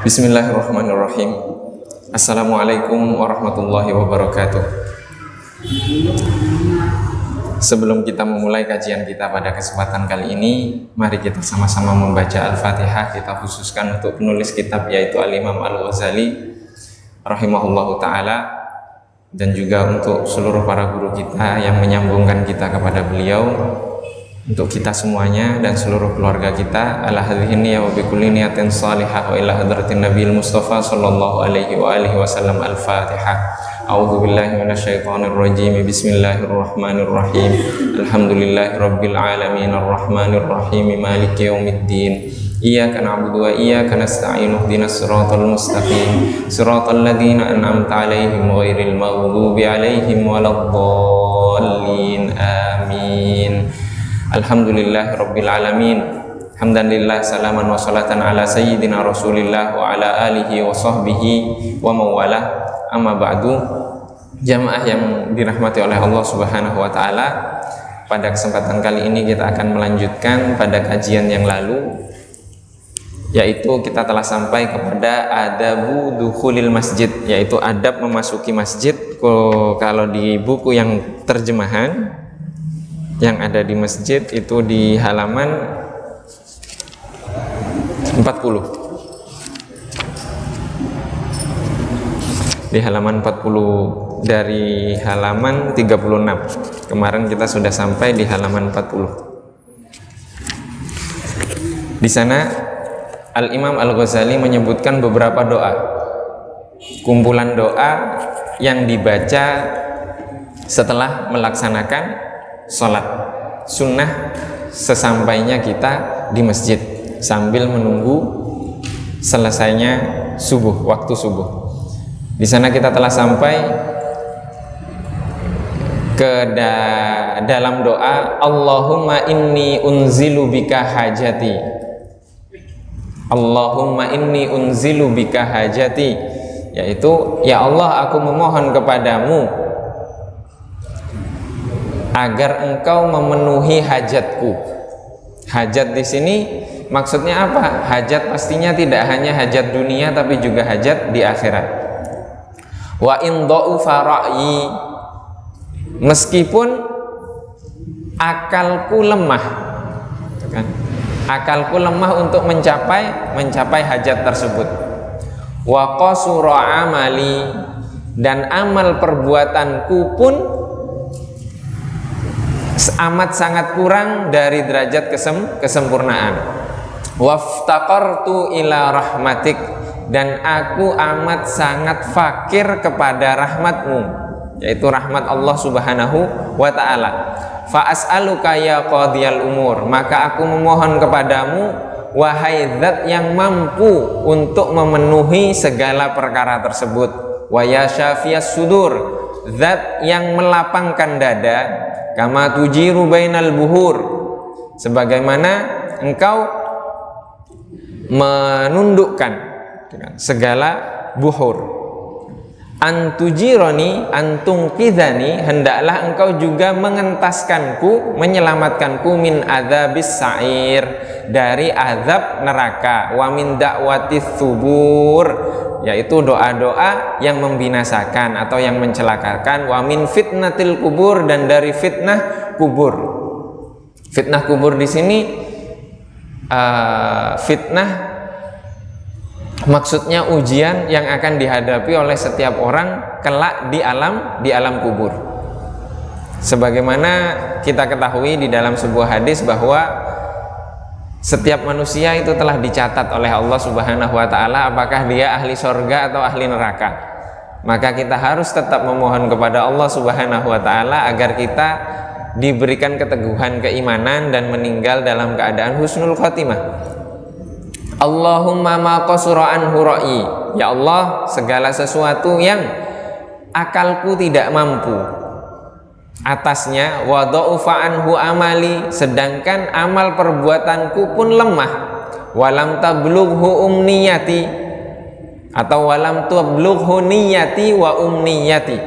Bismillahirrahmanirrahim. Assalamualaikum warahmatullahi wabarakatuh. Sebelum kita memulai kajian kita pada kesempatan kali ini, mari kita sama-sama membaca Al-Fatihah. Kita khususkan untuk penulis kitab, yaitu Al-Imam Al-Ghazali rahimahullahu ta'ala, dan juga untuk seluruh para guru kita yang menyambungkan kita kepada beliau, untuk kita semuanya dan seluruh keluarga kita. Ala hadhihi niyyah wa bi kulli niyatin salihah wa ila hadratin nabiyil mustafa sallallahu alaihi wa alihi wasallam. Al-Fatihah. A'udzu billahi minasyaitonir rajim. Bismillahirrahmanirrahim. Alhamdulillahirabbil alamin arrahmanir rahim maliki yaumiddin. Iyyaka na'budu wa iyyaka nasta'in. Ihdinas siratal mustaqim. Siratal ladzina an'amta 'alaihim ghairil maghdubi 'alaihim waladdallin. Amin. Alhamdulillahirabbil alamin. Hamdanillah salaman wa salatan ala sayyidina Rasulillah wa ala alihi wa sahbihi wa mawalah. Amma ba'du. Jamaah yang dirahmati oleh Allah Subhanahu wa taala, pada kesempatan kali ini kita akan melanjutkan pada kajian yang lalu, yaitu kita telah sampai kepada adabu dukhulil masjid, yaitu adab memasuki masjid. Kalau di buku yang terjemahan yang ada di masjid itu di halaman 40. Di halaman 40 dari halaman 36. Kemarin kita sudah sampai di halaman 40. Di sana Al-Imam Al-Ghazali menyebutkan beberapa doa, kumpulan doa yang dibaca setelah melaksanakan sholat sunnah sesampainya kita di masjid, sambil menunggu selesainya subuh, waktu subuh. Di sana kita telah sampai ke dalam doa Allahumma inni unzilu bika hajati. Allahumma inni unzilu bika hajati, yaitu ya Allah, aku memohon kepadamu agar engkau memenuhi hajatku. Hajat di sini maksudnya apa? Hajat pastinya tidak hanya hajat dunia, tapi juga hajat di akhirat. Wa in dha'ufa ra'yi, meskipun akalku lemah, kan? Akalku lemah untuk mencapai hajat tersebut. Wa qasura amali, dan amal perbuatanku pun amat sangat kurang dari derajat kesempurnaan. Waftaqartu ila rahmatik, dan aku amat sangat fakir kepada rahmatmu, yaitu rahmat Allah Subhanahu wa ta'ala. Fa as'aluka ya qadiyal umur, maka aku memohon kepadamu wahai zat yang mampu untuk memenuhi segala perkara tersebut. Wa ya syafiyas sudur, zat yang melapangkan dada. Kama tujiru bainal buhur, sebagaimana engkau menundukkan segala buhur. Antujironi antungkidhani, hendaklah engkau juga mengentaskanku, menyelamatkanku min adzabis sa'ir, dari azab neraka. Wa min da'watis subur, yaitu doa-doa yang membinasakan atau yang mencelakakan. Wa min fitnatil kubur, dan dari fitnah kubur. Fitnah kubur di sini fitnah maksudnya ujian yang akan dihadapi oleh setiap orang kelak di alam kubur. Sebagaimana kita ketahui di dalam sebuah hadis bahwa setiap manusia itu telah dicatat oleh Allah Subhanahu wa ta'ala apakah dia ahli surga atau ahli neraka. Maka kita harus tetap memohon kepada Allah Subhanahu wa ta'ala agar kita diberikan keteguhan keimanan dan meninggal dalam keadaan husnul khotimah. Allahumma ma qasura anhu ra'i, ya Allah, segala sesuatu yang akalku tidak mampu atasnya, wa dha'ufa anhu amali, sedangkan amal perbuatanku pun lemah, walam tablughu umniyati, atau walam tablughu niyati wa umniyati,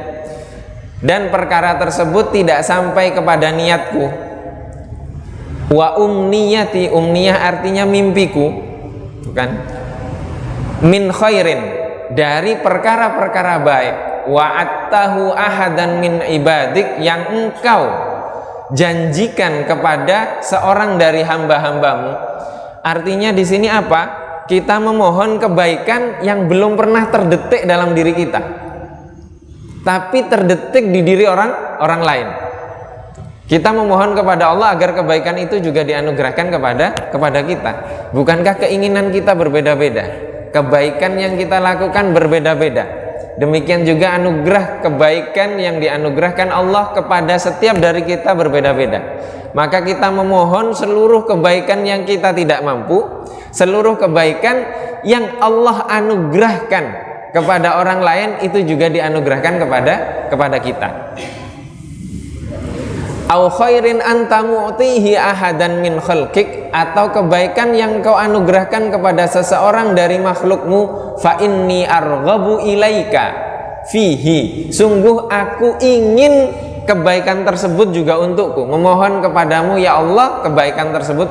dan perkara tersebut tidak sampai kepada niatku. Wa umniyati, umniyah artinya mimpiku, bukan? min khairin, dari perkara-perkara baik, wa'attahu ahadan min ibadik, yang engkau janjikan kepada seorang dari hamba-hambamu. Artinya di sini apa? Kita memohon kebaikan yang belum pernah terdetik dalam diri kita, tapi terdetik di diri orang lain. Kita memohon kepada Allah agar kebaikan itu juga dianugerahkan kepada kita. Bukankah keinginan kita berbeda-beda? Kebaikan yang kita lakukan berbeda-beda. Demikian juga anugerah kebaikan yang dianugerahkan Allah kepada setiap dari kita berbeda-beda. Maka kita memohon seluruh kebaikan yang kita tidak mampu, seluruh kebaikan yang Allah anugerahkan kepada orang lain itu juga dianugerahkan kepada kita. Au khairin anta mu'tihi ahadan min khalqik, atau kebaikan yang kau anugerahkan kepada seseorang dari makhlukmu, fa inni arghabu ilaika fihi, sungguh aku ingin kebaikan tersebut juga untukku, memohon kepadamu ya Allah kebaikan tersebut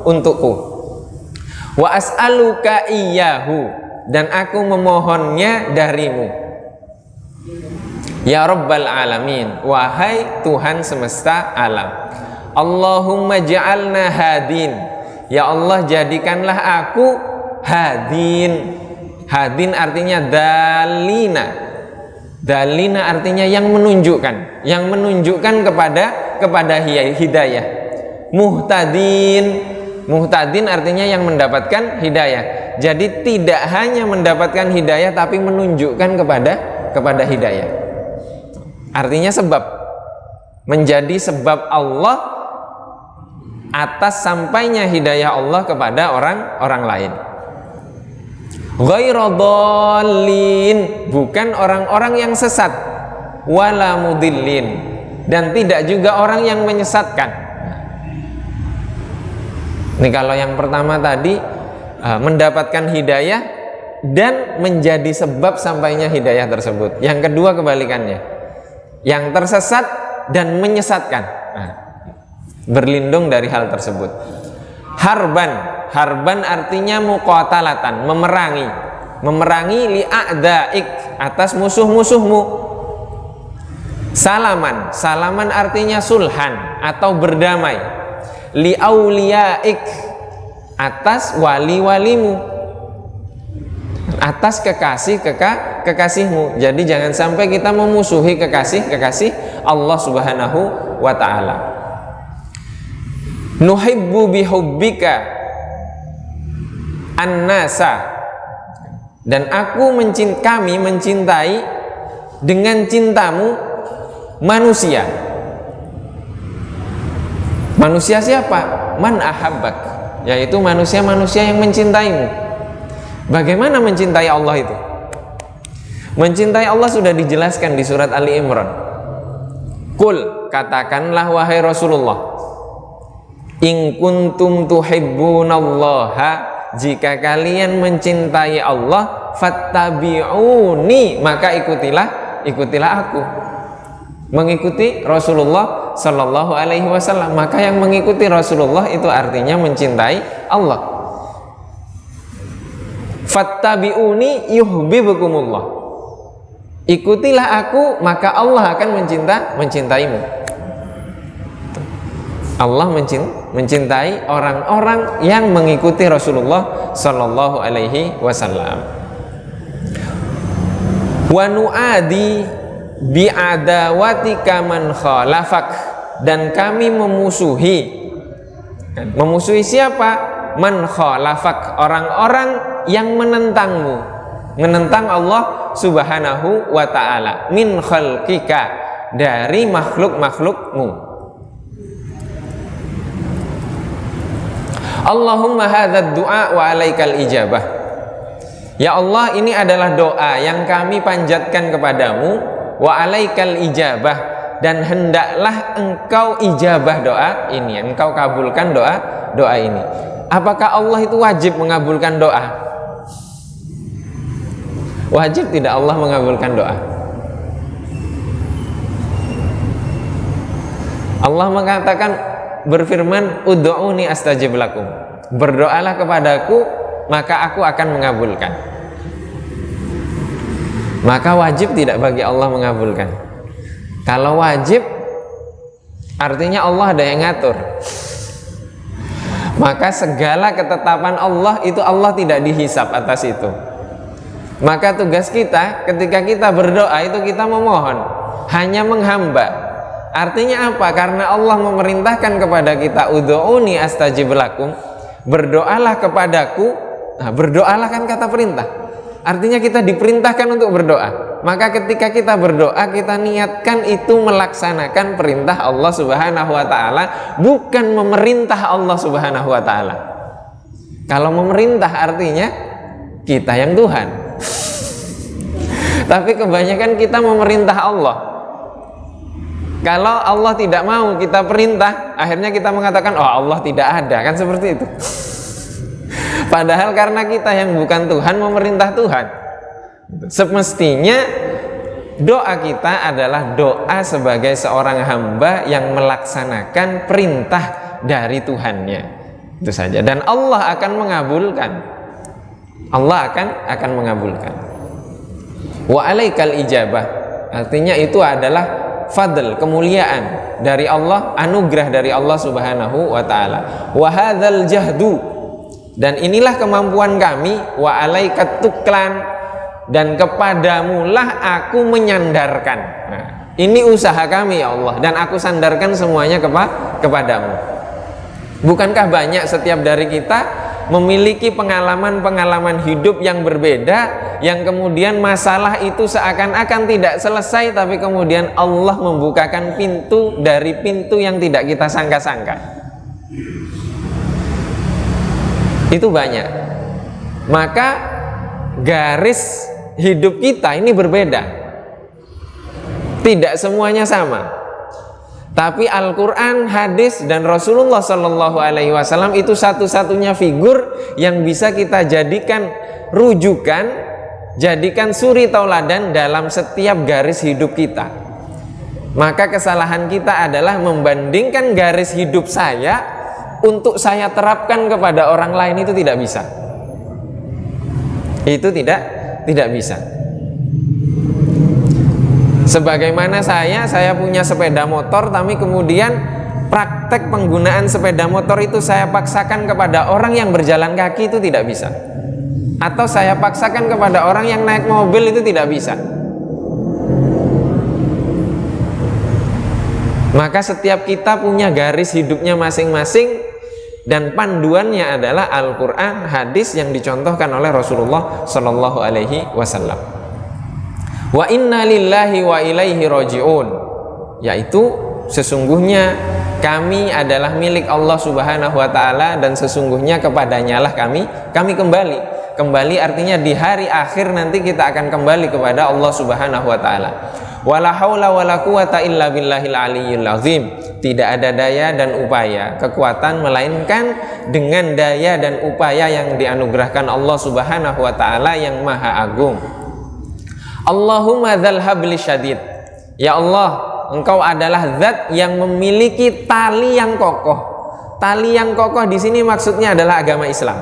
untukku. Wa as'aluka iyyahu, dan aku memohonnya darimu. Ya Rabbal Alamin, wahai Tuhan semesta alam. Allahumma ja'alna hadin, ya Allah jadikanlah aku hadin. Hadin artinya dalina. Dalina artinya yang menunjukkan kepada hidayah. Muhtadin artinya yang mendapatkan hidayah. Jadi tidak hanya mendapatkan hidayah tapi menunjukkan kepada hidayah. Artinya sebab, menjadi sebab Allah atas sampainya hidayah Allah kepada orang lain. Ghairadallin, bukan orang-orang yang sesat, wala mudillin, dan tidak juga orang yang menyesatkan. Ini kalau yang pertama tadi mendapatkan hidayah dan menjadi sebab sampainya hidayah tersebut. Yang kedua kebalikannya, yang tersesat dan menyesatkan, berlindung dari hal tersebut. Harban artinya muqatalatan, memerangi li'a'daik, atas musuh-musuhmu. Salaman artinya sulhan atau berdamai. Li'auliyaik, atas wali-walimu, atas kekasihmu. Jadi jangan sampai kita memusuhi kekasih Allah Subhanahu wa ta'ala. Nuhibbu bihubbika an-nasa, dan kami mencintai dengan cintamu manusia. Manusia siapa? Man ahabbak, yaitu manusia-manusia yang mencintaimu. Bagaimana mencintai Allah itu? Mencintai Allah sudah dijelaskan di surat Ali Imran. Qul, katakanlah wahai Rasulullah, in kuntum tuhibbunallaha, jika kalian mencintai Allah, fattabi'uni, maka ikutilah aku. Mengikuti Rasulullah Sallallahu Alaihi Wasallam, maka yang mengikuti Rasulullah itu artinya mencintai Allah. Fattabi'uni yuhibbukumullah, ikutilah aku maka Allah akan mencintaimu. Allah mencintai orang-orang yang mengikuti Rasulullah Sallallahu Alaihi Wasallam. Wa nu'adi bi'adawatika man khalafak, dan kami memusuhi siapa? Man khalafak, orang-orang yang menentangmu, menentang Allah Subhanahu wa ta'ala, min khalqika, dari makhluk-makhlukmu. Allahumma hadzal du'a wa alaikal ijabah, ya Allah ini adalah doa yang kami panjatkan kepadamu, wa alaikal ijabah, dan hendaklah engkau ijabah doa ini, engkau kabulkan doa ini. Apakah Allah itu wajib mengabulkan doa? Wajib tidak Allah mengabulkan doa? Allah mengatakan, berfirman, ud'uni astajib lakum, berdoalah kepadaku maka aku akan mengabulkan. maka wajib tidak bagi Allah mengabulkan. Kalau wajib artinya Allah ada yang ngatur, maka segala ketetapan Allah itu Allah tidak dihisap atas itu. Maka tugas kita ketika kita berdoa itu kita memohon, hanya menghamba. Artinya apa? Karena Allah memerintahkan kepada kita, ud'uni astajib lakum, berdoalah kepadaku. Nah, berdoalah kan kata perintah, artinya kita diperintahkan untuk berdoa. Maka ketika kita berdoa, kita niatkan itu melaksanakan perintah Allah Subhanahu wa ta'ala, bukan memerintah Allah Subhanahu wa ta'ala. Kalau memerintah artinya kita yang Tuhan. Tapi kebanyakan kita memerintah Allah. Kalau Allah tidak mau kita perintah, akhirnya kita mengatakan, oh Allah tidak ada, kan seperti itu. Padahal karena kita yang bukan Tuhan memerintah Tuhan. Semestinya doa kita adalah doa sebagai seorang hamba yang melaksanakan perintah dari Tuhannya. Itu saja. Dan Allah akan mengabulkan. Allah akan mengabulkan. Wa alaikal ijabah, artinya itu adalah fadl, kemuliaan dari Allah, anugerah dari Allah Subhanahu wa ta'ala. Wa hadzal jahdu, dan inilah kemampuan kami. Wa alaikat tuklan, dan kepadamulah aku menyandarkan. Nah, ini usaha kami ya Allah, dan aku sandarkan semuanya kepadamu. Bukankah banyak setiap dari kita memiliki pengalaman-pengalaman hidup yang berbeda, yang kemudian masalah itu seakan-akan tidak selesai, tapi kemudian Allah membukakan pintu dari pintu yang tidak kita sangka-sangka. Itu banyak. Maka garis hidup kita ini berbeda, tidak semuanya sama. Tapi Al-Quran, hadis, dan Rasulullah Shallallahu Alaihi Wasallam itu satu-satunya figur yang bisa kita jadikan rujukan, jadikan suri tauladan dalam setiap garis hidup kita. Maka kesalahan kita adalah membandingkan garis hidup saya untuk saya terapkan kepada orang lain, itu tidak bisa. Itu tidak bisa. Sebagaimana saya punya sepeda motor, tapi kemudian praktek penggunaan sepeda motor itu saya paksakan kepada orang yang berjalan kaki, itu tidak bisa. Atau saya paksakan kepada orang yang naik mobil, itu tidak bisa. Maka setiap kita punya garis hidupnya masing-masing, dan panduannya adalah Al-Quran, hadis yang dicontohkan oleh Rasulullah Shallallahu Alaihi Wasallam. Wa inna lillahi wa ilaihi raji'un, yaitu sesungguhnya kami adalah milik Allah Subhanahu wa ta'ala, dan sesungguhnya kepadanya lah kami kembali. Kembali artinya di hari akhir nanti kita akan kembali kepada Allah Subhanahu wa ta'ala. Wala haula wala quwata illa billahil aliyyil azim. Tidak ada daya dan upaya, kekuatan, melainkan dengan daya dan upaya yang dianugerahkan Allah Subhanahu wa ta'ala yang maha agung. Allahumma dzal habli syadid, ya Allah, Engkau adalah zat yang memiliki tali yang kokoh. Tali yang kokoh di sini maksudnya adalah agama Islam.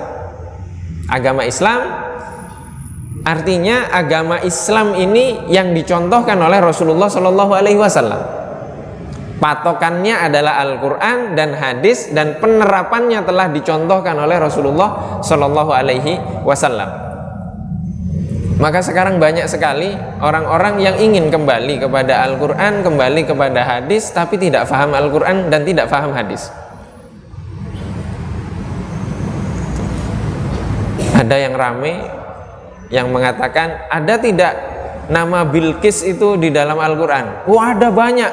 Agama Islam artinya agama Islam ini yang dicontohkan oleh Rasulullah Shallallahu Alaihi Wasallam. Patokannya adalah Al-Quran dan hadis, dan penerapannya telah dicontohkan oleh Rasulullah Shallallahu Alaihi Wasallam. Maka sekarang banyak sekali orang-orang yang ingin kembali kepada Al-Quran, kembali kepada hadis, tapi tidak paham Al-Quran dan tidak paham hadis. Ada yang rame yang mengatakan, ada tidak nama Bilqis itu di dalam Al-Quran? Wah, ada banyak.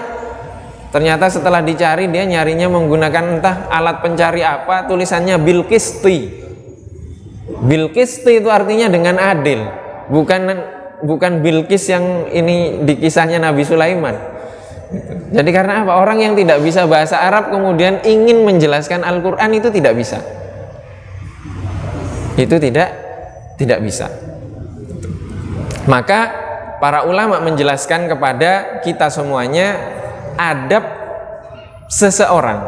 Ternyata setelah dicari, dia nyarinya menggunakan entah alat pencari apa, tulisannya Bilqisti. Bilqisti itu artinya dengan adil. Bukan Bilqis yang ini di kisahnya Nabi Sulaiman. Jadi karena apa? Orang yang tidak bisa bahasa Arab kemudian ingin menjelaskan Al-Quran, itu tidak bisa. Itu tidak bisa. Maka para ulama menjelaskan kepada kita semuanya adab seseorang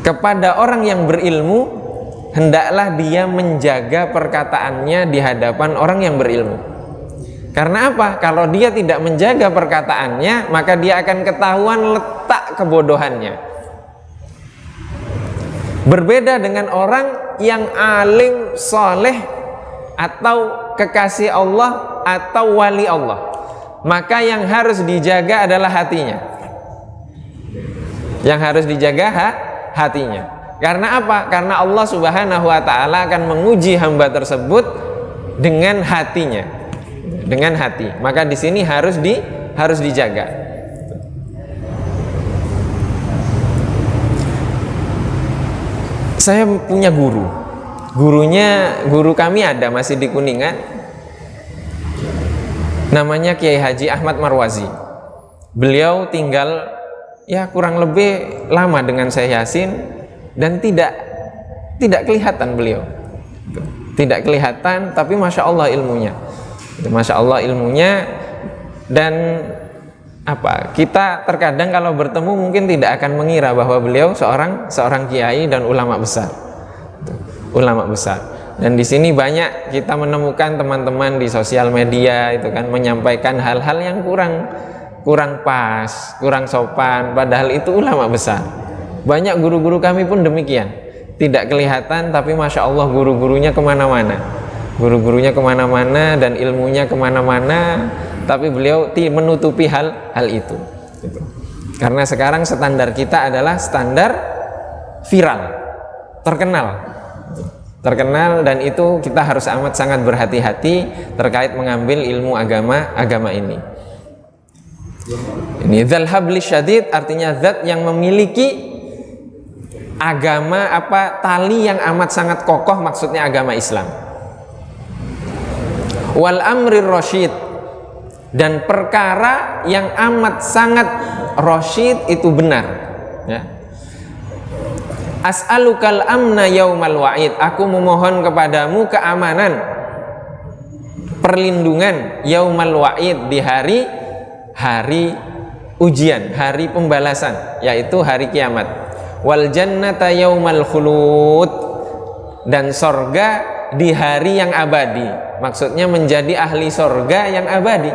kepada orang yang berilmu. Hendaklah dia menjaga perkataannya di hadapan orang yang berilmu. Karena apa? Kalau dia tidak menjaga perkataannya, maka dia akan ketahuan letak kebodohannya. Berbeda dengan orang yang alim, soleh, atau kekasih Allah, atau wali Allah. Maka yang harus dijaga adalah hatinya. Yang harus dijaga hatinya. Karena apa? Karena Allah Subhanahu wa ta'ala akan menguji hamba tersebut dengan hatinya, dengan hati. Maka di sini harus dijaga. Saya punya guru. Guru kami ada masih di Kuningan. Namanya Kiai Haji Ahmad Marwazi. Beliau tinggal ya kurang lebih lama dengan Syekh Yasin. Dan tidak kelihatan beliau, tidak kelihatan, tapi masya Allah ilmunya, masya Allah ilmunya. Dan apa, kita terkadang kalau bertemu mungkin tidak akan mengira bahwa beliau seorang kiai dan ulama besar, ulama besar. Dan di sini banyak kita menemukan teman-teman di sosial media itu kan menyampaikan hal-hal yang kurang pas, kurang sopan, padahal itu ulama besar. Banyak guru-guru kami pun demikian, tidak kelihatan tapi masya Allah guru-gurunya kemana-mana, guru-gurunya kemana-mana dan ilmunya kemana-mana, tapi beliau menutupi hal itu. Karena sekarang standar kita adalah standar viral, terkenal, dan itu kita harus amat sangat berhati-hati terkait mengambil ilmu agama ini. Ini dzal habli syadid, artinya zat yang memiliki agama, tali yang amat sangat kokoh, maksudnya agama Islam. Wal amrir rasyid, dan perkara yang amat sangat rasyid itu benar, ya. As'alukal amna yaumal wa'id, aku memohon kepadamu keamanan, perlindungan yaumal wa'id, di hari ujian, hari pembalasan, yaitu hari kiamat. Wal jannata yaumal khulud, dan sorga di hari yang abadi, maksudnya menjadi ahli sorga yang abadi,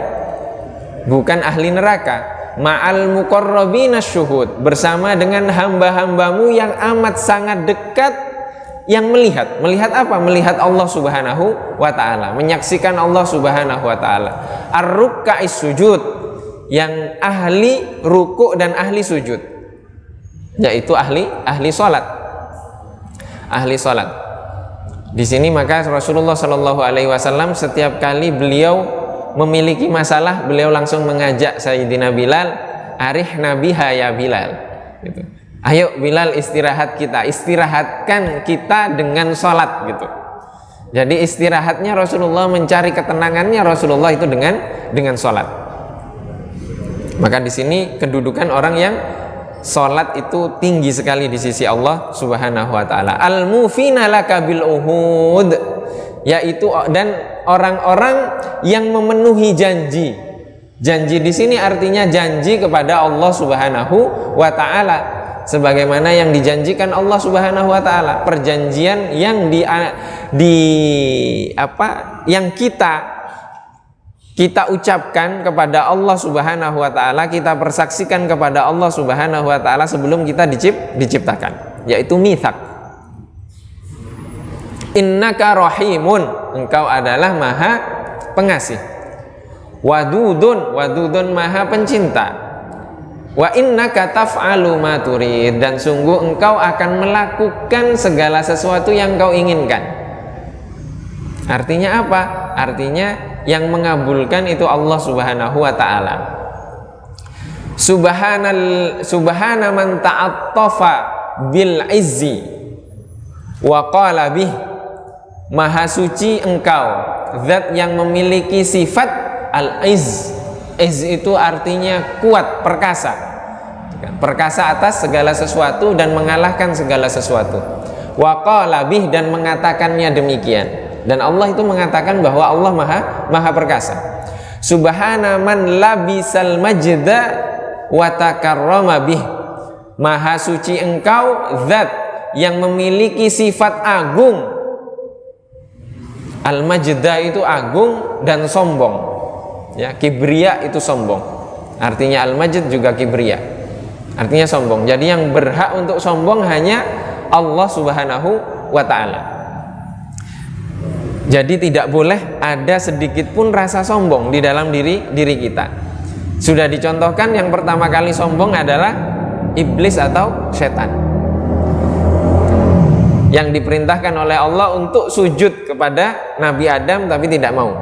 bukan ahli neraka. Ma'al muqarrabina syuhud, bersama dengan hamba-hambamu yang amat sangat dekat, yang melihat apa? Melihat Allah Subhanahu wa ta'ala, menyaksikan Allah Subhanahu wa ta'ala. Ar-rukka'is sujud, yang ahli ruku' dan ahli sujud, yaitu ahli salat, ahli salat. Di sini maka Rasulullah Shallallahu Alaihi Wasallam setiap kali beliau memiliki masalah, beliau langsung mengajak Sayyidina Bilal, arihna biha ya Bilal, gitu. Ayo Bilal, istirahatkan kita dengan salat, gitu. Jadi istirahatnya Rasulullah, mencari ketenangannya Rasulullah itu dengan salat. Maka di sini kedudukan orang yang salat itu tinggi sekali di sisi Allah Subhanahu wa ta'ala. Al-mufina laka bil uhud, yaitu dan orang-orang yang memenuhi janji. Janji di sini artinya janji kepada Allah Subhanahu wa ta'ala, sebagaimana yang dijanjikan Allah Subhanahu wa ta'ala. Perjanjian yang yang kita ucapkan kepada Allah Subhanahu wa ta'ala, kita persaksikan kepada Allah Subhanahu wa ta'ala sebelum kita diciptakan, yaitu mitsaq. Innaka rahimun, engkau adalah maha pengasih. Wadudun maha pencinta. Wa innaka taf'alu ma turid, dan sungguh engkau akan melakukan segala sesuatu yang kau inginkan. Artinya apa? Artinya yang mengabulkan itu Allah Subhanahu wa ta'ala. Subhana man ta'attafa bil izzi wa qala bih, maha suci engkau, zat yang memiliki sifat al-izz. Izz itu artinya kuat, perkasa, perkasa atas segala sesuatu dan mengalahkan segala sesuatu. Wa qala bih, dan mengatakannya demikian. Dan Allah itu mengatakan bahwa Allah maha perkasa. Subhana man labisal majda wa takarrama bih, maha suci engkau, zat yang memiliki sifat agung. Al majda itu agung dan sombong. Ya, kibria itu sombong. Artinya al-majd juga kibria. Artinya sombong. Jadi yang berhak untuk sombong hanya Allah Subhanahu wa taala. Jadi tidak boleh ada sedikit pun rasa sombong di dalam diri kita. Sudah dicontohkan, yang pertama kali sombong adalah iblis atau setan, yang diperintahkan oleh Allah untuk sujud kepada Nabi Adam tapi tidak mau.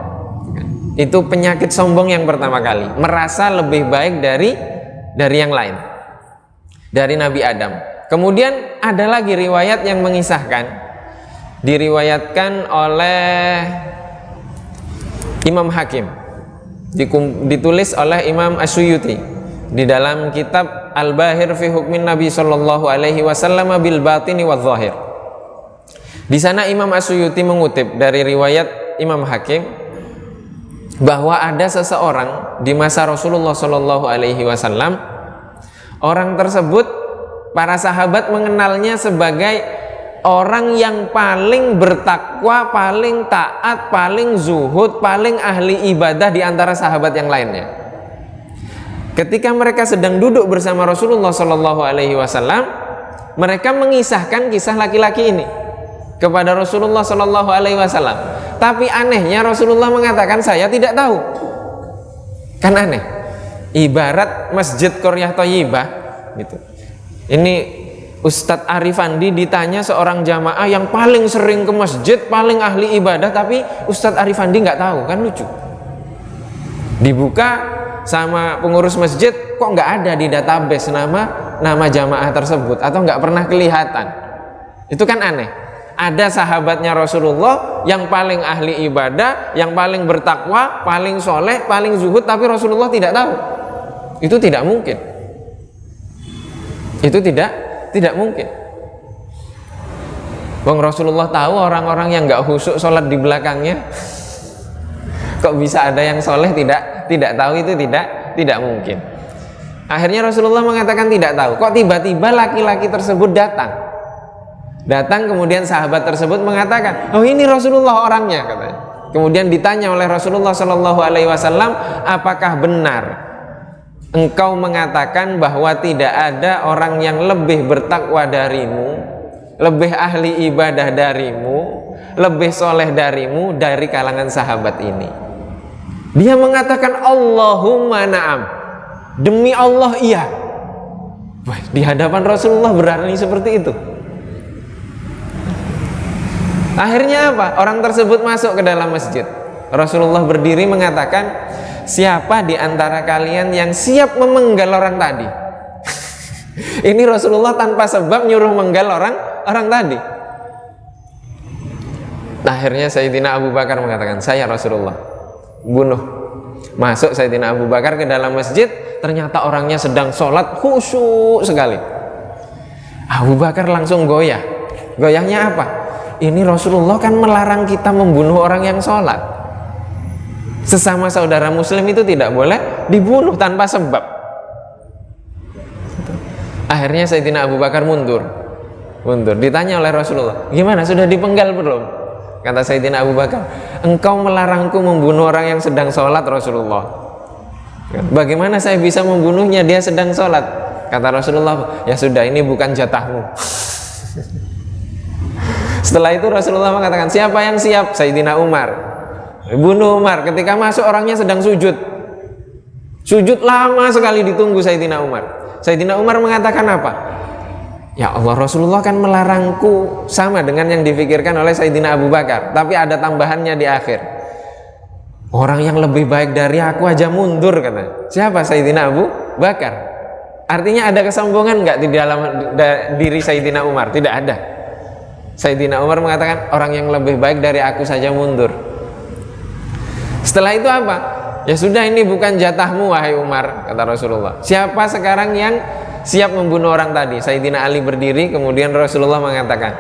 Itu penyakit sombong yang pertama kali, merasa lebih baik dari yang lain, dari Nabi Adam. Kemudian ada lagi riwayat yang mengisahkan, diriwayatkan oleh Imam Hakim, ditulis oleh Imam Asyuyuti di dalam kitab Al-Bahir fi Hukmin Nabi sallallahu alaihi wasallam bil batini wa zahir. Di sana Imam Asyuyuti mengutip dari riwayat Imam Hakim bahwa ada seseorang di masa Rasulullah sallallahu alaihi wasallam. Orang tersebut, para sahabat mengenalnya sebagai orang yang paling bertakwa, paling taat, paling zuhud, paling ahli ibadah di antara sahabat yang lainnya. Ketika mereka sedang duduk bersama Rasulullah sallallahu alaihi wasallam, mereka mengisahkan kisah laki-laki ini kepada Rasulullah sallallahu alaihi wasallam. Tapi anehnya Rasulullah mengatakan, saya tidak tahu. Kan aneh. Ibarat Masjid Qaryah Thayyibah gitu. Ini Ustadz Arifandi ditanya seorang jamaah yang paling sering ke masjid, paling ahli ibadah, tapi Ustadz Arifandi nggak tahu, kan lucu. Dibuka sama pengurus masjid, kok nggak ada di database nama jamaah tersebut, atau nggak pernah kelihatan. Itu kan aneh. Ada sahabatnya Rasulullah yang paling ahli ibadah, yang paling bertakwa, paling soleh, paling zuhud, tapi Rasulullah tidak tahu. Itu tidak mungkin. Itu tidak mungkin. Bang, Rasulullah tahu orang-orang yang nggak khusyuk sholat di belakangnya. Kok bisa ada yang soleh tidak tahu? Itu tidak mungkin. Akhirnya Rasulullah mengatakan tidak tahu. Kok tiba-tiba laki-laki tersebut datang, kemudian sahabat tersebut mengatakan, oh ini Rasulullah orangnya, katanya. Kemudian ditanya oleh Rasulullah Shallallahu Alaihi Wasallam, apakah benar engkau mengatakan bahwa tidak ada orang yang lebih bertakwa darimu, lebih ahli ibadah darimu, lebih soleh darimu dari kalangan sahabat ini? Dia mengatakan, Allahumma na'am, demi Allah iya. Wah, di hadapan Rasulullah berani seperti itu. Akhirnya apa? Orang tersebut masuk ke dalam masjid. Rasulullah berdiri mengatakan, siapa di antara kalian yang siap memenggal orang tadi? Ini Rasulullah tanpa sebab nyuruh menggal orang tadi. Akhirnya Sayyidina Abu Bakar mengatakan, saya Rasulullah, bunuh. Masuk Sayyidina Abu Bakar ke dalam masjid, ternyata orangnya sedang sholat khusyuk sekali. Abu Bakar langsung goyah. Goyahnya apa? Ini Rasulullah kan melarang kita membunuh orang yang sholat. Sesama saudara muslim itu tidak boleh dibunuh tanpa sebab. Akhirnya Sayyidina Abu Bakar mundur. Ditanya oleh Rasulullah, gimana, sudah dipenggal belum? Kata Sayyidina Abu Bakar, engkau melarangku membunuh orang yang sedang sholat, Rasulullah. Bagaimana saya bisa membunuhnya, dia sedang sholat? Kata Rasulullah, ya sudah, ini bukan jatahmu. Setelah itu Rasulullah mengatakan, siapa yang siap? Sayyidina Umar. Bunuh Umar. Ketika masuk orangnya sedang sujud. Sujud lama sekali ditunggu Sayyidina Umar. Sayyidina Umar mengatakan apa? Ya Allah, Rasulullah kan melarangku sama dengan yang difikirkan oleh Sayyidina Abu Bakar. Tapi ada tambahannya di akhir. Orang yang lebih baik dari aku aja mundur, kata. Siapa? Sayyidina Abu Bakar. Artinya ada kesombongan nggak di dalam diri Sayyidina Umar? Tidak ada. Sayyidina Umar mengatakan, orang yang lebih baik dari aku saja mundur. Setelah itu apa? Ya sudah, ini bukan jatahmu wahai Umar, kata Rasulullah. Siapa sekarang yang siap membunuh orang tadi? Sayyidina Ali berdiri, kemudian Rasulullah mengatakan,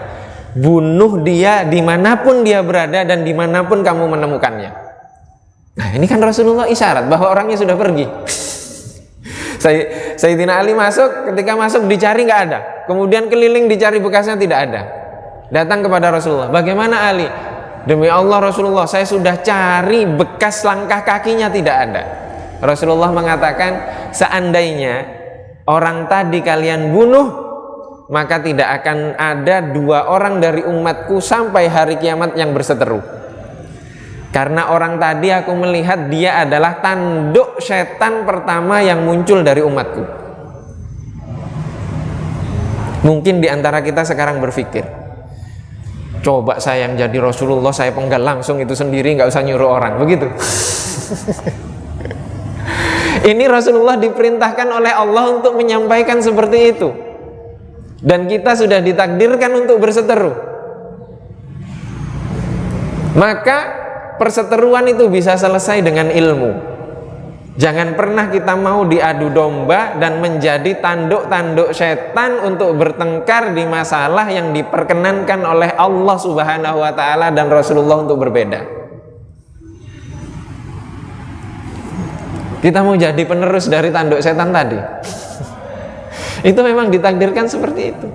bunuh dia dimanapun dia berada dan dimanapun kamu menemukannya. Nah, ini kan Rasulullah isyarat bahwa orangnya sudah pergi. Sayyidina Ali masuk, ketika masuk dicari nggak ada. Kemudian keliling dicari bekasnya, tidak ada. Datang kepada Rasulullah, bagaimana Ali? Demi Allah Rasulullah, saya sudah cari bekas langkah kakinya, tidak ada. Rasulullah mengatakan, seandainya orang tadi kalian bunuh, maka tidak akan ada 2 orang dari umatku sampai hari kiamat yang berseteru. Karena orang tadi aku melihat dia adalah tanduk setan pertama yang muncul dari umatku. Mungkin di antara kita sekarang berpikir, coba saya yang jadi Rasulullah, saya penggal langsung itu sendiri, nggak usah nyuruh orang, begitu. Ini Rasulullah diperintahkan oleh Allah untuk menyampaikan seperti itu, dan kita sudah ditakdirkan untuk berseteru. Maka perseteruan itu bisa selesai dengan ilmu. Jangan pernah kita mau diadu domba dan menjadi tanduk-tanduk setan untuk bertengkar di masalah yang diperkenankan oleh Allah Subhanahu wa ta'ala dan Rasulullah untuk berbeda. Kita mau jadi penerus dari tanduk setan tadi. Itu memang ditakdirkan seperti itu.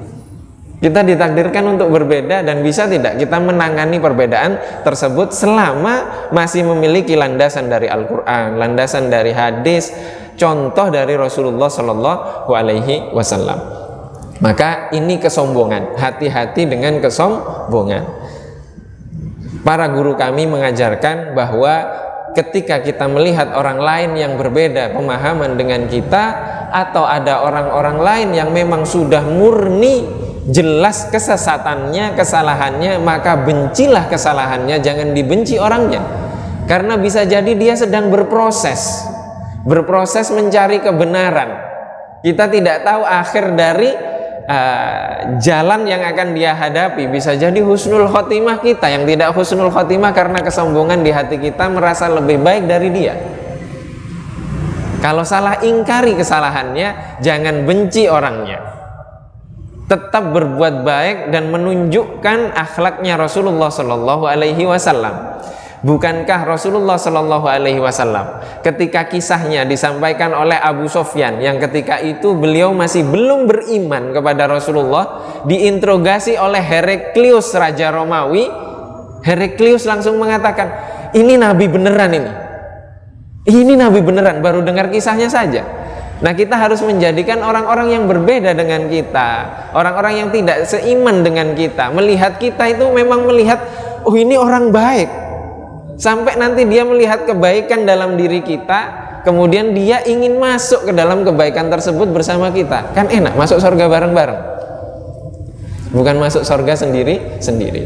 Kita ditakdirkan untuk berbeda, dan bisa tidak kita menangani perbedaan tersebut selama masih memiliki landasan dari Al-Quran, landasan dari hadis, contoh dari Rasulullah Shallallahu Alaihi Wasallam. Maka ini kesombongan, hati-hati dengan kesombongan. Para guru kami mengajarkan bahwa ketika kita melihat orang lain yang berbeda pemahaman dengan kita, atau ada orang-orang lain yang memang sudah murni jelas kesesatannya, kesalahannya, maka bencilah kesalahannya, jangan dibenci orangnya. Karena bisa jadi dia sedang berproses mencari kebenaran. Kita tidak tahu akhir dari jalan yang akan dia hadapi. Bisa jadi husnul khotimah kita yang tidak husnul khotimah karena kesombongan di hati kita merasa lebih baik dari dia. Kalau salah, ingkari kesalahannya, jangan benci orangnya. Tetap berbuat baik dan menunjukkan akhlaknya Rasulullah Shallallahu Alaihi Wasallam. Bukankah Rasulullah Shallallahu Alaihi Wasallam ketika kisahnya disampaikan oleh Abu Sofyan, yang ketika itu beliau masih belum beriman kepada Rasulullah, diinterogasi oleh Heraklius Raja Romawi. Heraklius langsung mengatakan, ini nabi beneran, ini nabi beneran, baru dengar kisahnya saja. Nah, kita harus menjadikan orang-orang yang berbeda dengan kita, orang-orang yang tidak seiman dengan kita, melihat kita itu memang melihat, oh ini orang baik. Sampai nanti dia melihat kebaikan dalam diri kita, kemudian dia ingin masuk ke dalam kebaikan tersebut bersama kita. Kan enak, masuk surga bareng-bareng. Bukan masuk surga sendiri-sendiri.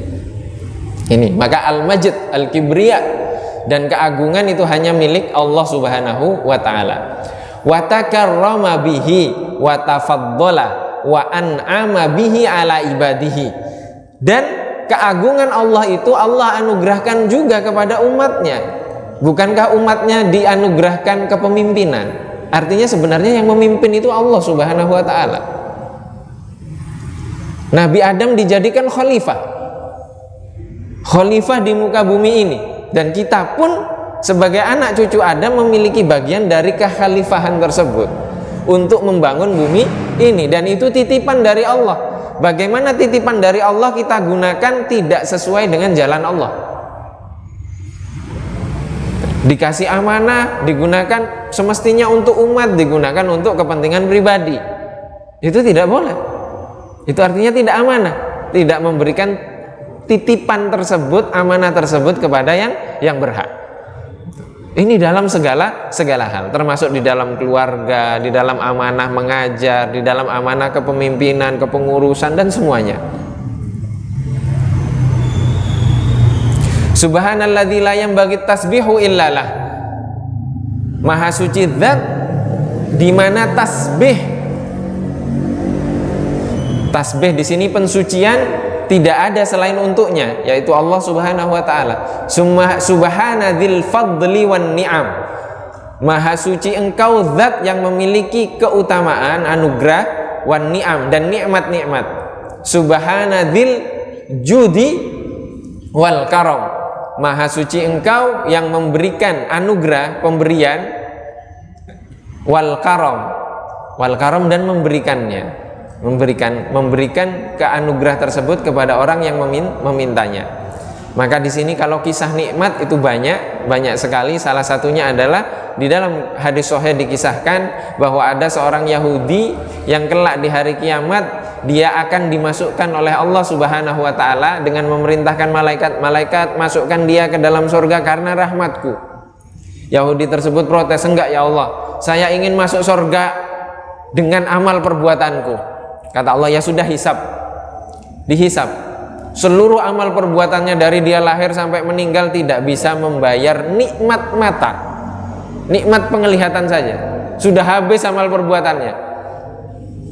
Ini, maka al-majd, al-kibriya, dan keagungan itu hanya milik Allah Subhanahu wa ta'ala. Wa takarrama bihi wa tafaddala wa an'ama bihi ala ibadihi. Dan keagungan Allah itu Allah anugerahkan juga kepada umatnya. Bukankah umatnya dianugerahkan kepemimpinan? Artinya sebenarnya yang memimpin itu Allah Subhanahu wa ta'ala. Nabi Adam dijadikan khalifah di muka bumi ini, dan kita pun sebagai anak cucu Adam memiliki bagian dari kekhalifahan tersebut untuk membangun bumi ini, dan itu titipan dari Allah. Bagaimana titipan dari Allah kita gunakan tidak sesuai dengan jalan Allah? Dikasih amanah, digunakan semestinya untuk umat, digunakan untuk kepentingan pribadi, itu tidak boleh. Itu artinya tidak amanah, tidak memberikan titipan tersebut, amanah tersebut kepada yang berhak. Ini dalam segala hal, termasuk di dalam keluarga, di dalam amanah mengajar, di dalam amanah kepemimpinan, kepengurusan, dan semuanya. Subhanalladzi la yanbaghi tasbihu illalah. Maha suci zat di mana tasbih di sini pensucian tidak ada selain untuknya, yaitu Allah Subhanahu wa ta'ala. Subhanadzil fadli wan ni'am. Maha suci engkau zat yang memiliki keutamaan, anugerah, wan ni'am, dan nikmat-nikmat. Subhanadzil judi wal karam. Maha suci engkau yang memberikan anugerah, pemberian, wal karam, dan memberikannya. Memberikan keanugerah tersebut kepada orang yang memintanya. Maka di sini kalau kisah nikmat itu banyak sekali. Salah satunya adalah di dalam hadis sahih dikisahkan bahwa ada seorang Yahudi yang kelak di hari kiamat dia akan dimasukkan oleh Allah Subhanahu wa taala dengan memerintahkan malaikat masukkan dia ke dalam surga karena rahmatku. Yahudi tersebut protes, enggak ya Allah, saya ingin masuk surga dengan amal perbuatanku. Kata Allah, ya sudah, dihisab. Seluruh amal perbuatannya dari dia lahir sampai meninggal tidak bisa membayar nikmat mata, nikmat penglihatan saja. Sudah habis amal perbuatannya.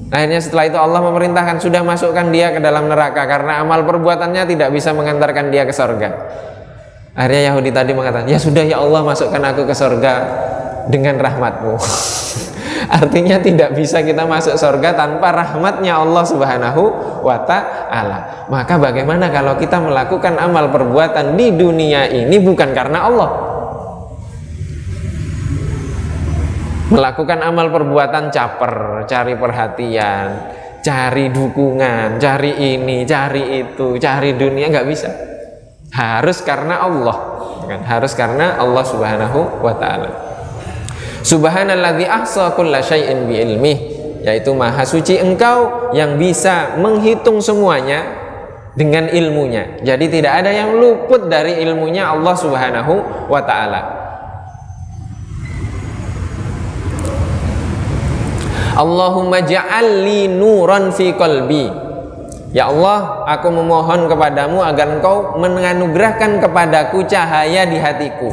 Akhirnya setelah itu Allah memerintahkan, sudah masukkan dia ke dalam neraka karena amal perbuatannya tidak bisa mengantarkan dia ke surga. Akhirnya Yahudi tadi mengatakan, ya sudah ya Allah, masukkan aku ke surga dengan rahmatmu. Artinya tidak bisa kita masuk surga tanpa rahmatnya Allah Subhanahu wa ta'ala. Maka bagaimana kalau kita melakukan amal perbuatan di dunia ini bukan karena Allah? Melakukan amal perbuatan caper, cari perhatian, cari dukungan, cari ini, cari itu, cari dunia, nggak bisa. Harus karena Allah, harus karena Allah Subhanahu wa ta'ala. Subhanalladzi ahsa kulla syai'in bi ilmih, yaitu maha suci engkau yang bisa menghitung semuanya dengan ilmunya. Jadi tidak ada yang luput dari ilmunya Allah Subhanahu wa ta'ala. Allahumma ja'alli nuran fi qalbi. Ya Allah, aku memohon kepadamu agar engkau menganugerahkan kepadaku cahaya di hatiku.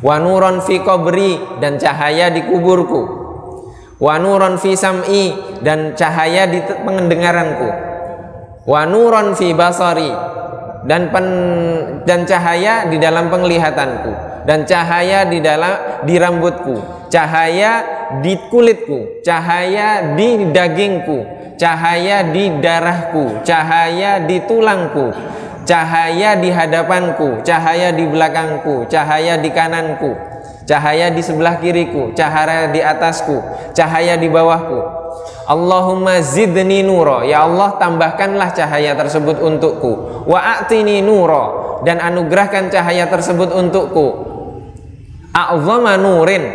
Wa nuran fi qabri, dan cahaya di kuburku. Wa nuran fi sam'i, dan cahaya di pendengaranku. Wa nuran fi basari, dan cahaya di dalam penglihatanku, dan cahaya di rambutku, cahaya di kulitku, cahaya di dagingku, cahaya di darahku, cahaya di tulangku, cahaya di hadapanku, cahaya di belakangku, cahaya di kananku, cahaya di sebelah kiriku, cahaya di atasku, cahaya di bawahku. Allahumma zidni nuro, ya Allah tambahkanlah cahaya tersebut untukku. Wa a'tini nuro, dan anugerahkan cahaya tersebut untukku. A'zama nurin,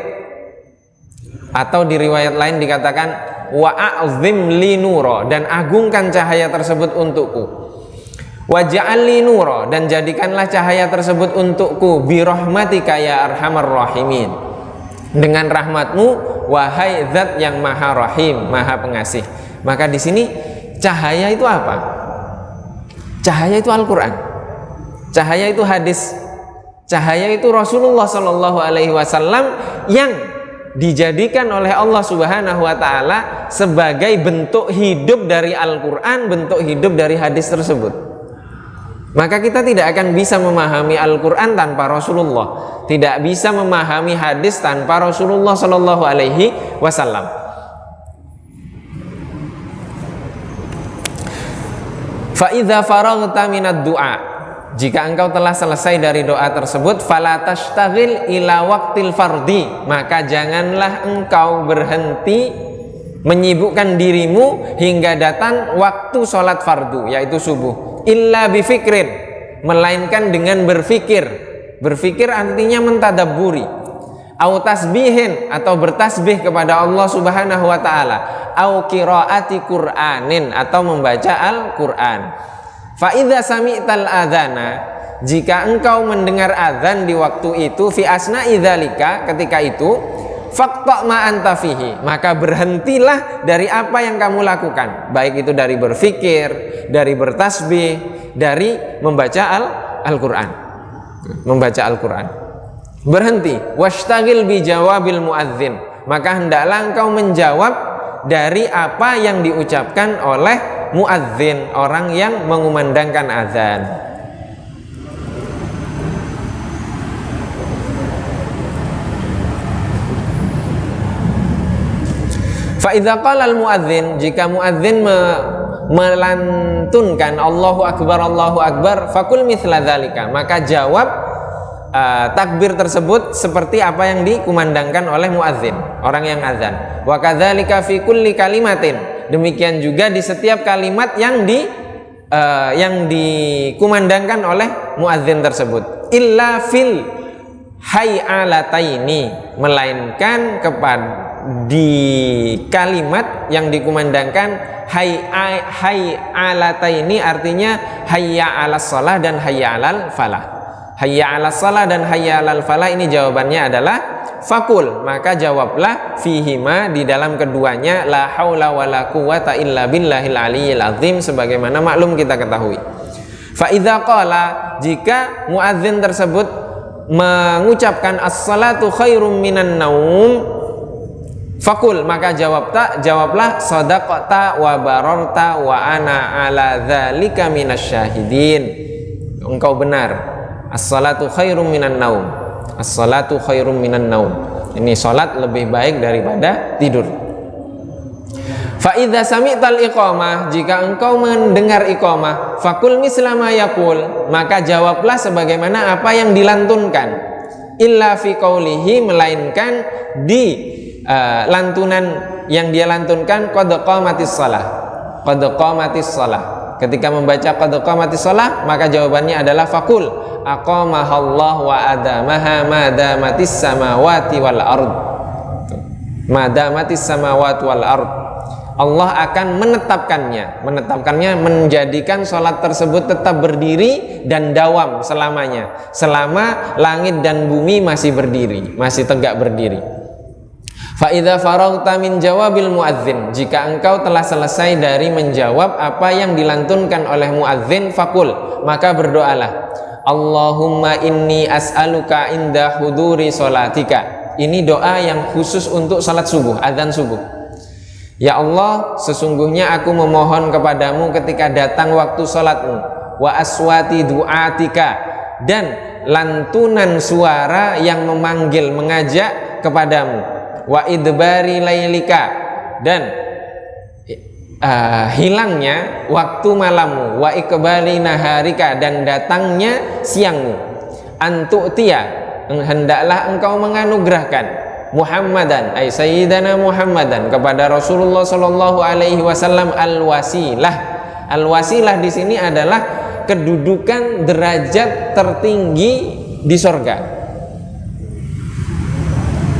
atau di riwayat lain dikatakan wa a'zim li nuro, dan agungkan cahaya tersebut untukku. Waj'alli nuro, dan jadikanlah cahaya tersebut untukku bi rahmatika ya arhamar rahimin, dengan rahmatmu wahai zat yang maha rahim, maha pengasih. Maka di sini cahaya itu apa? Cahaya itu Al-Qur'an, cahaya itu hadis, cahaya itu Rasulullah Shallallahu Alaihi Wasallam yang dijadikan oleh Allah Subhanahu wa ta'ala sebagai bentuk hidup dari Al-Qur'an, bentuk hidup dari hadis tersebut. Maka kita tidak akan bisa memahami Al-Quran tanpa Rasulullah, tidak bisa memahami hadis tanpa Rasulullah Shallallahu Alaihi Wasallam. Fa'idha faraghta minad du'a, jika engkau telah selesai dari doa tersebut, fala tashtagil ila waqtil fardi, maka janganlah engkau berhenti menyibukkan dirimu hingga datang waktu sholat fardu, yaitu subuh. Illa bifikrin, melainkan dengan berfikir. Berfikir artinya mentadabburi. Au tasbihin, atau bertasbih kepada Allah Subhanahu wa ta'ala. Au qiraati Qur'anin, atau membaca Al-Quran. Fa idza sami'tal adzana, jika engkau mendengar azan di waktu itu, fi asna'i dzalika, ketika itu, faqta ma anta fihi, maka berhentilah dari apa yang kamu lakukan, baik itu dari berfikir, dari bertasbih, dari membaca Al-Quran, membaca Al-Quran. Berhenti. Washtagil bi jawabil muadzin, maka hendaklah engkau menjawab dari apa yang diucapkan oleh muadzin, orang yang mengumandangkan azan. Fa'idha qala al-muadzin, jika muadzin melantunkan Allahu Akbar, fakul mithla dzalika, maka jawab takbir tersebut seperti apa yang dikumandangkan oleh muadzin, orang yang azan. Wa kadzalika fi kulli kalimatin, demikian juga di setiap kalimat yang yang dikumandangkan oleh muadzin tersebut, illa fil hayalataini, melainkan kepada di kalimat yang dikumandangkan hayalataini, artinya hayya 'alas shalah dan hayya 'alal falah. Hayya 'alas shalah dan hayya 'alal falah ini jawabannya adalah fakul, maka jawablah fihima, di dalam keduanya, la haula wala quwata illa billahil aliyyil azim, sebagaimana maklum kita ketahui. Fa idza qala, jika muadzin tersebut mengucapkan as-salatu khairum minan naum, fakul, maka jawablah sadaqata wa bararta wa ana ala dzalika minasyahidin. Engkau benar, as-salatu khairum minan naum, as-salatu khairum minan naum, ini salat lebih baik daripada tidur. Fa idza sami'tal iqamah, jika engkau mendengar iqamah, fakul misla ma yaqul, maka jawablah sebagaimana apa yang dilantunkan, illa fi qaulihi, melainkan di lantunan yang dia lantunkan, qad qamatis shalah, qad qamatis shalah. Ketika membaca qad qamatis shalah, maka jawabannya adalah fakul aqamahallah wa adamaha madamatis samawati wal ard, madamatis samawati wal ard. Allah akan menetapkannya, menjadikan sholat tersebut tetap berdiri dan dawam selamanya, selama langit dan bumi masih berdiri, masih tegak berdiri. Fa idza faraghta min jawabil muadzin, jika engkau telah selesai dari menjawab apa yang dilantunkan oleh muadzin, fakul, maka berdoalah, Allahumma inni as'aluka inda huduri sholatika. Ini doa yang khusus untuk salat subuh, azan subuh. Ya Allah, sesungguhnya aku memohon kepadamu ketika datang waktu salatmu, wa aswati du'atika, dan lantunan suara yang memanggil, mengajak kepadamu, wa idbari lailika, dan hilangnya waktu malammu, wa ikbali naharika, dan datangnya siangmu, antu'tiya, hendaklah engkau menganugerahkan, Muhammadan, ay sayyidana Muhammadan, kepada Rasulullah sallallahu alaihi wasallam, al-wasilah. Al-wasilah di sini adalah kedudukan derajat tertinggi di sorga.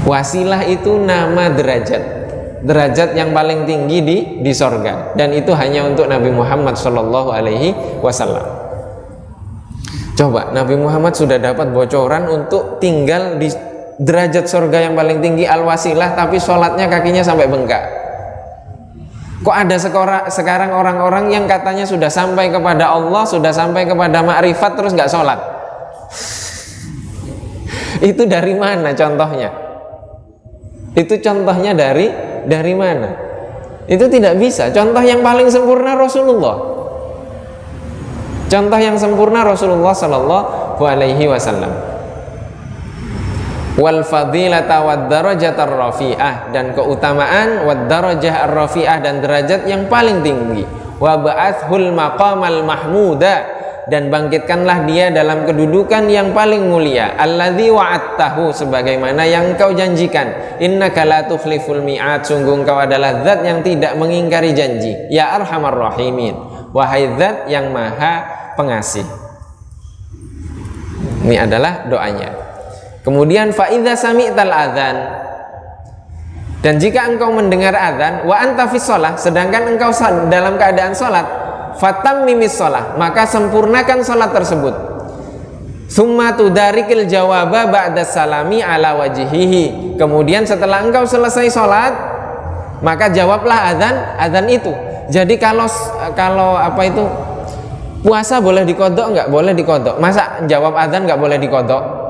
Wasilah itu nama derajat yang paling tinggi di sorga, dan itu hanya untuk Nabi Muhammad sallallahu alaihi wasallam. Coba, Nabi Muhammad sudah dapat bocoran untuk tinggal di derajat surga yang paling tinggi, al-wasilah, tapi sholatnya kakinya sampai bengkak. Kok ada sekarang orang-orang yang katanya sudah sampai kepada Allah, sudah sampai kepada ma'rifat, terus nggak sholat? Itu dari mana contohnya? Itu contohnya dari mana? Itu tidak bisa. Contoh yang paling sempurna Rasulullah. Contoh yang sempurna Rasulullah sallallahu alaihi wasallam. Wal fadilata wad darajatar rafi'ah, dan keutamaan wad darajah ar-rafi'ah, dan derajat yang paling tinggi. Wa ba'athul maqamal mahmuda, dan bangkitkanlah dia dalam kedudukan yang paling mulia. Alladzi wa'adtahu, sebagaimana yang kau janjikan. Innaka la tukhliful mi'ad, sungguh kau adalah zat yang tidak mengingkari janji. Ya arhamar rahimin, wahai zat yang maha pengasih. Ini adalah doanya. Kemudian fa idza sami'tal adzan, dan jika engkau mendengar adzan, wa anta fis shalah, sedangkan engkau dalam keadaan salat, fatammimis shalah, maka sempurnakan salat tersebut. Summa tudarikil jawaba ba'da salami ala wajhihi, kemudian setelah engkau selesai salat, maka jawablah adzan itu. Jadi kalau apa itu, puasa boleh dikodok nggak? Boleh dikodok. Masa jawab adzan nggak boleh dikodok?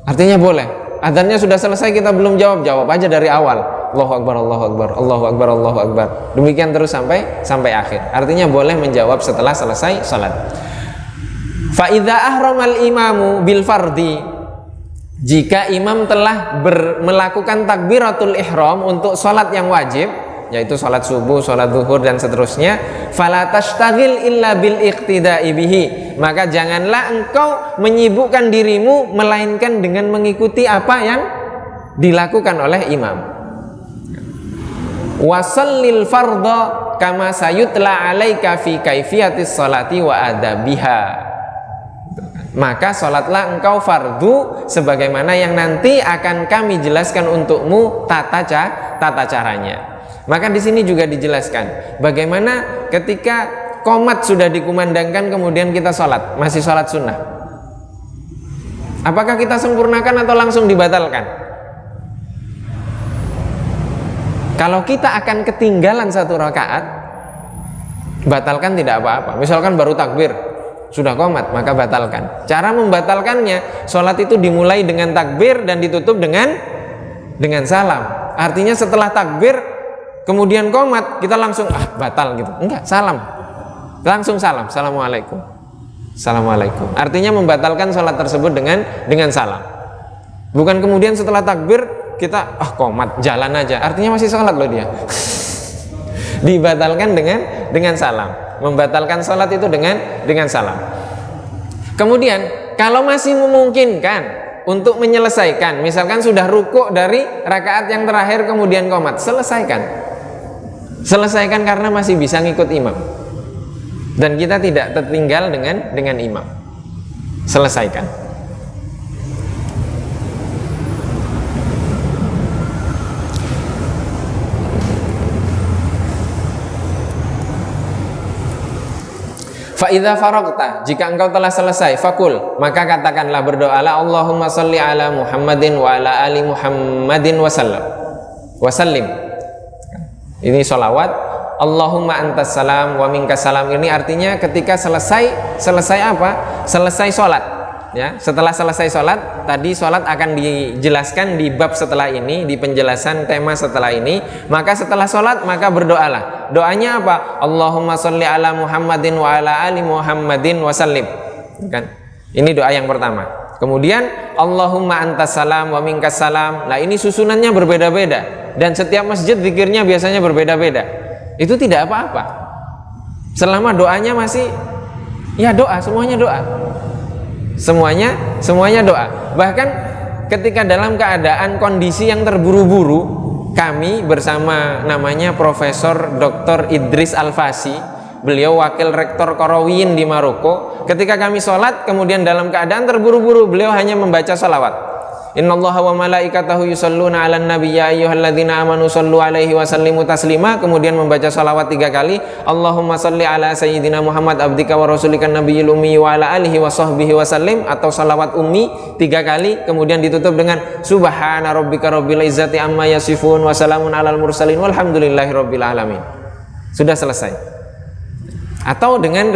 Artinya boleh. Adzannya sudah selesai, kita belum jawab aja dari awal. Allahu akbar, Allahu akbar, Allahu akbar, Allahu akbar. Demikian terus sampai akhir. Artinya boleh menjawab setelah selesai salat. Fa idza ahramal imamu bil fardi, jika imam telah melakukan takbiratul ihram untuk salat yang wajib, yaitu salat subuh, salat zuhur, dan seterusnya, fala tashtagil illa bil iqtida'i bihi, maka janganlah engkau menyibukkan dirimu melainkan dengan mengikuti apa yang dilakukan oleh imam. Wasallil fardha kama sayutla 'alaika fi kaifiyatis sholati wa adabiha. Maka sholatlah engkau fardu sebagaimana yang nanti akan kami jelaskan untukmu tata caranya. Maka di sini juga dijelaskan bagaimana ketika qomat sudah dikumandangkan kemudian kita sholat, masih sholat sunnah. Apakah kita sempurnakan atau langsung dibatalkan? Kalau kita akan ketinggalan satu rakaat, batalkan tidak apa-apa. Misalkan baru takbir, sudah qomat, maka batalkan. Cara membatalkannya, sholat itu dimulai dengan takbir dan ditutup dengan salam. Artinya setelah takbir kemudian qomat, kita langsung batal gitu. Enggak, salam. Langsung salam. Assalamualaikum. Assalamualaikum. Artinya membatalkan sholat tersebut dengan salam. Bukan kemudian setelah takbir kita qomat, jalan aja. Artinya masih sholat loh dia. Dibatalkan dengan salam. Membatalkan sholat itu dengan salam. Kemudian kalau masih memungkinkan untuk menyelesaikan, misalkan sudah rukuk dari rakaat yang terakhir kemudian qomat, selesaikan karena masih bisa ngikut imam dan kita tidak tertinggal dengan imam. Selesaikan. Fa'idha faragta, jika engkau telah selesai, fakul, maka katakanlah, berdoalah, Allahumma salli ala Muhammadin wa ala ali Muhammadin wasallim. Ini sholawat. Allahumma antas salam wa minkas salam. Ini artinya ketika selesai apa? Selesai sholat. Ya, setelah selesai sholat, tadi sholat akan dijelaskan di bab setelah ini, di penjelasan tema setelah ini. Maka setelah sholat, maka berdoalah. Doanya apa? Allahumma sholli ala Muhammadin wa ala ali Muhammadin wasallim. Kan? Ini doa yang pertama. Kemudian Allahumma antas salam wa minkas salam. Nah, ini susunannya berbeda-beda dan setiap masjid zikirnya biasanya berbeda-beda. Itu tidak apa-apa. Selama doanya masih ya doa, semuanya doa. Semuanya doa. Bahkan ketika dalam keadaan kondisi yang terburu-buru, kami bersama namanya Profesor Dr. Idris Al-Fasi, beliau wakil rektor Qarawiyyin di Maroko, ketika kami sholat kemudian dalam keadaan terburu-buru, beliau hanya membaca sholawat. Innallaha wa malaikatahu yusholluna 'alan nabi ya ayyuhalladzina amanu shollu 'alaihi wa sallimu taslima. Kemudian membaca sholawat 3 kali. Allahumma sholli ala sayyidina Muhammad abdika wa rasulika nabiyil ummi wa ala alihi wa sahbihi wa sallim, atau sholawat ummi 3 kali. Kemudian ditutup dengan subhana rabbika rabbil izzati amma yasifun wa salamun alal mursalin walhamdulillahi rabbil alamin. Sudah selesai. Atau dengan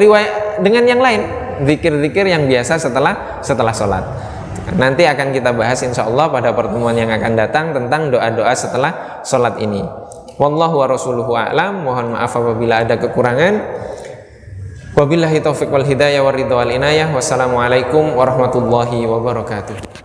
yang lain, zikir-zikir yang biasa setelah sholat. Nanti akan kita bahas insya Allah pada pertemuan yang akan datang tentang doa-doa setelah sholat ini. Wallahu wa rasuluhu a'lam. Mohon maaf apabila ada kekurangan. Wabillahi taufiq wal hidayah wa ridha wal inayah. Wassalamualaikum warahmatullahi wabarakatuh.